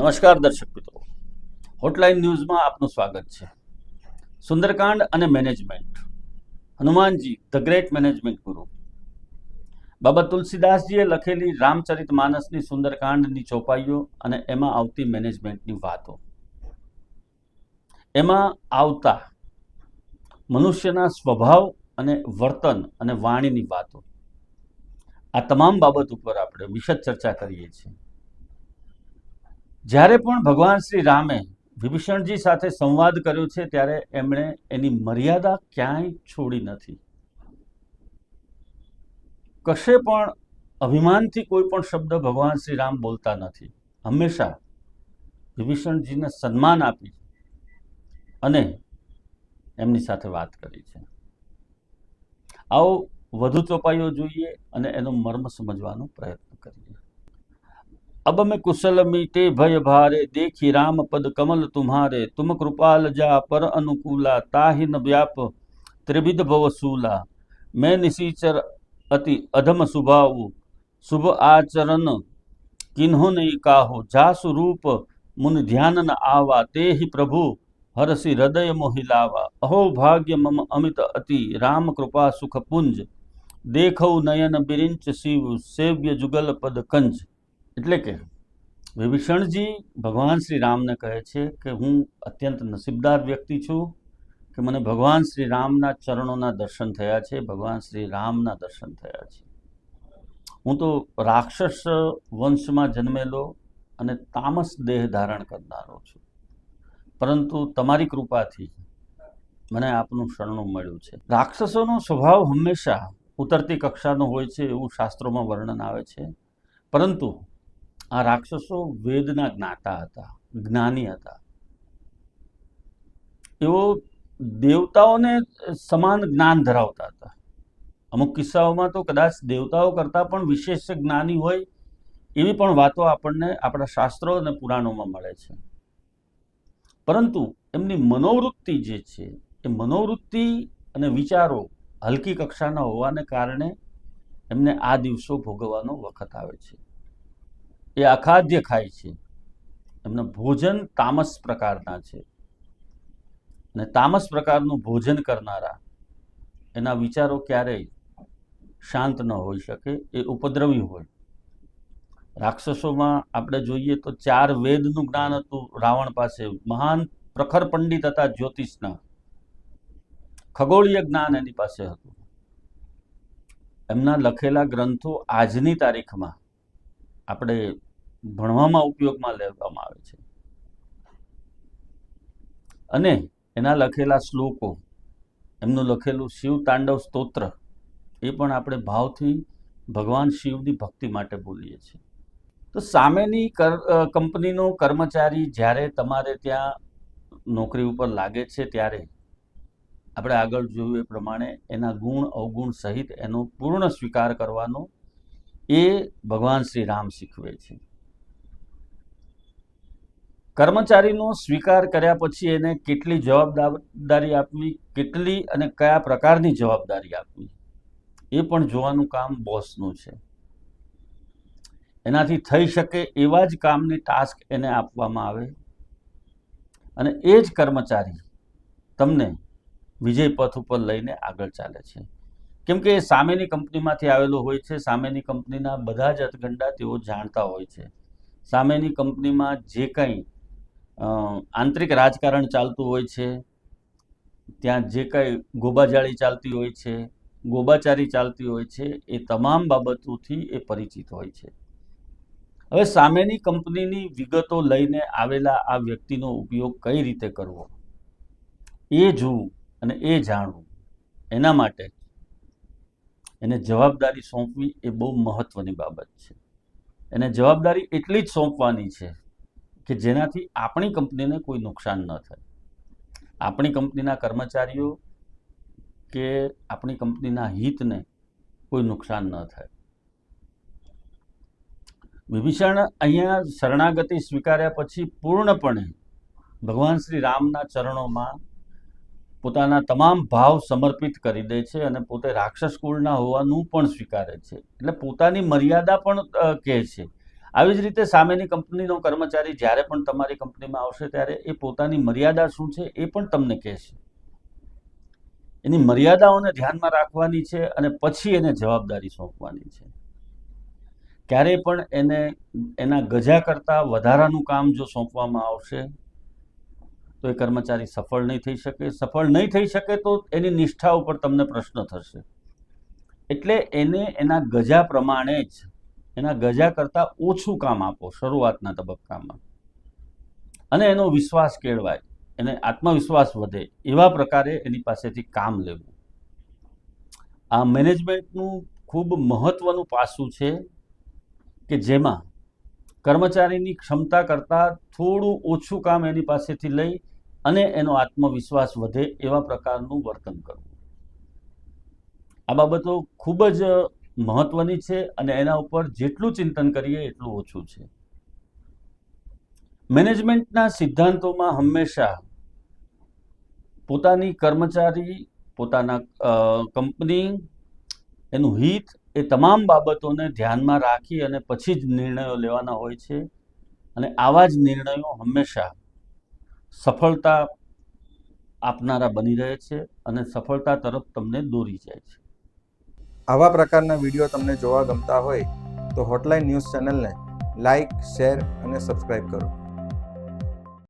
નમસ્કાર દર્શક મિત્રો, હોટલાઇન ન્યૂઝમાં આપનું સ્વાગત છે. સુંદરકાંડ અને management. Hanumanji the great management ગુરુ બાબા તુલસીદાસજીએ લખેલી રામચરિતમાનસની સુંદરકાંડની ચોપાઈઓ અને એમાં આવતી મેનેજમેન્ટની વાતો, એમાં આવતા મનુષ્યના સ્વભાવ અને વર્તન અને વાણીની વાતો, આ તમામ બાબત ઉપર આપણે વિશદ ચર્ચા કરીએ છીએ. જ્યારે પણ ભગવાન શ્રી રામે વિભીષણજી સાથે સંવાદ કર્યો છે ત્યારે એમણે એની મર્યાદા ક્યાંય છોડી નથી. કશે પણ અભિમાનથી કોઈ પણ શબ્દ ભગવાન શ્રી રામ બોલતા નથી. હંમેશા વિભીષણજીને સન્માન આપી અને એમની સાથે વાત કરી છે. આવો વધુ ચોપાઈઓ જોઈએ અને એનો મર્મ સમજવાનો પ્રયત્ન કરીએ. अब मैं कुशल मीटे भय भारे देखी राम पद कमल तुम्हारे तुम कृपाल जा पर अनुकूला ताहि न व्याप त्रिविध भवसूला मैं निशीचर अति अधम स्वभाव शुभ आचरण किन्हो ने काहो जासु रूप मुनि ध्यान न आवा ते ही प्रभु हरसि हृदय मोहिलावा अहो भाग्य मम अमित अति राम कृपा सुख पुंज देखौ नयन बिरिंच शिव सेव्य जुगल पद कंज. એટલે કે વિભીષણજી ભગવાન શ્રી રામને કહે છે કે હું અત્યંત નસીબદાર વ્યક્તિ છું કે મને ભગવાન શ્રી રામના ચરણોના દર્શન થયા છે, ભગવાન શ્રી રામના દર્શન થયા છે. હું તો રાક્ષસ વંશમાં જન્મેલો અને તામસ દેહ ધારણ કરનારો છું, પરંતુ તમારી કૃપાથી મને આપનું શરણું મળ્યું છે. રાક્ષસોનો સ્વભાવ હંમેશા ઉતરતી કક્ષાનો હોય છે એવું શાસ્ત્રોમાં વર્ણન આવે છે, પરંતુ આ રાક્ષસો વેદના જ્ઞાતા હતા, જ્ઞાની હતા. એઓ દેવતાઓને સમાન જ્ઞાન ધરાવતા હતા. અમુક કિસ્સાઓમાં તો કદાચ દેવતાઓ કરતાં પણ વિશેષ જ્ઞાની હોય એવી પણ વાતો આપણને આપણા શાસ્ત્રો અને પુરાણોમાં મળે છે. પરંતુ એમની મનોવૃત્તિ જે છે એ મનોવૃત્તિ અને વિચારો હલકી કક્ષાના હોવાને કારણે એમને આ દિવસો ભોગવવાનો વખત આવે છે. એ અખાદ્ય ખાય છે, એમના ભોજન તામસ પ્રકારના છે, અને તામસ પ્રકારનું ભોજન કરનારા એના વિચારો ક્યારેય શાંત ન હોઈ શકે, એ ઉપદ્રવી હોય. રાક્ષસોમાં આપણે જોઈએ તો 4 વેદનું જ્ઞાન હતું રાવણ પાસે, મહાન પ્રખર પંડિત હતા જ્યોતિષના, ખગોળીય જ્ઞાન એની પાસે હતું. એમના લખેલા ગ્રંથો આજની તારીખમાં આપણે ભણવામાં ઉપયોગમાં લેવામાં આવે છે, અને એના લખેલા શ્લોકો, એમનું લખેલું શિવ તાંડવ સ્તોત્ર, એ પણ આપણે ભાવથી ભગવાન શિવની ભક્તિ માટે બોલીએ છીએ. તો સામેની કંપનીનો કર્મચારી જ્યારે તમારે ત્યાં નોકરી ઉપર લાગે છે ત્યારે આપણે આગળ જોયું એ પ્રમાણે એના ગુણ અવગુણ સહિત એનો પૂર્ણ સ્વીકાર કરવાનો એ ભગવાન શ્રી રામ શીખવે છે. કર્મચારીનો સ્વીકાર કર્યા પછી એને કેટલી જવાબદારી આપવી, કેટલી અને કયા પ્રકારની જવાબદારી આપવી, એ પણ જોવાનું કામ બોસનું છે. એનાથી થઈ શકે એવા જ કામની ટાસ્ક એને આપવામાં આવે, અને એ જ કર્મચારી તમને વિજય પથ ઉપર લઈને આગળ ચાલે છે. કેમ કે એ સામેની કંપનીમાંથી આવેલો હોય છે, સામેની કંપનીના બધા જ અતગંડા તેઓ જાણતા હોય છે. સામેની કંપનીમાં જે કંઈ આંતરિક રાજકારણ ચાલતું હોય છે, ત્યાં જે કંઈ ગોબાજાળી ચાલતી હોય છે, ગોબાચારી ચાલતી હોય છે, એ તમામ બાબતોથી એ પરિચિત હોય છે. હવે સામેની કંપનીની વિગતો લઈને આવેલા આ વ્યક્તિનો ઉપયોગ કઈ રીતે કરવો એ જોવું અને એ જાણવું, એના માટે એને જવાબદારી સોંપવી એ બહુ મહત્વની બાબત છે. એને જવાબદારી એટલી જ સોંપવાની છે કે જેનાથી આપણી કંપનીને કોઈ નુકસાન ન થાય, આપણી કંપનીના કર્મચારીઓ કે આપણી કંપનીના હિતને કોઈ નુકસાન ન થાય. વિભીષણ અહીંયા શરણાગતિ સ્વીકાર્યા પછી પૂર્ણપણે ભગવાન શ્રી રામના ચરણોમાં પોતાના તમામ ભાવ સમર્પિત કરી દે છે અને પોતે રાક્ષસ કુળના હોવાનું પણ સ્વીકારે છે. એટલે પોતાની મર્યાદા પણ કહે છે. આવી જ રીતે સામેની કંપનીનો કર્મચારી જ્યારે પણ તમારી કંપનીમાં આવશે ત્યારે એ પોતાની મર્યાદા શું છે એ પણ તમને કહેશે. એની મર્યાદાઓને ધ્યાનમાં રાખવાની છે અને પછી એને જવાબદારી સોંપવાની છે. ક્યારેય પણ એને એના ગજા કરતાં વધારાનું કામ જો સોંપવામાં આવશે તો એ કર્મચારી સફળ નહીં થઈ શકે. સફળ નહીં થઈ શકે તો એની નિષ્ઠા ઉપર તમને પ્રશ્ન થશે. એટલે એને એના ગજા પ્રમાણે જ, એના ગજા કરતાં ઓછું કામ આપો શરૂઆતના તબક્કામાં, અને એનો વિશ્વાસ કેળવાય, એને આત્મવિશ્વાસ વધે એવા પ્રકારે એની પાસેથી કામ લેવું. આ મેનેજમેન્ટનું ખૂબ મહત્વનું પાસું છે કે જેમાં કર્મચારીની ક્ષમતા કરતાં થોડું ઓછું કામ એની પાસેથી લઈ અને એનો આત્મવિશ્વાસ વધે એવા પ્રકારનું વર્તન કરવું. આ બાબતો ખૂબ જ મહત્વની છે અને એના ઉપર જેટલું ચિંતન કરીએ એટલું ઓછું છે. મેનેજમેન્ટના સિદ્ધાંતોમાં હંમેશા પોતાની કર્મચારી, પોતાના કંપની, એનું હિત, એ તમામ બાબતોને ધ્યાનમાં રાખી અને પછી જ નિર્ણયો લેવાના હોય છે. અને આવા જ નિર્ણયો હંમેશા સફળતા આપનારા બની રહે છે અને સફળતા તરફ તમને દોરી જાય છે. આવા પ્રકારના વિડીયો તમને જોવા ગમતા હોય તો હોટલાઇન ન્યૂઝ ચેનલને લાઇક, શેર અને સબસ્ક્રાઇબ કરો.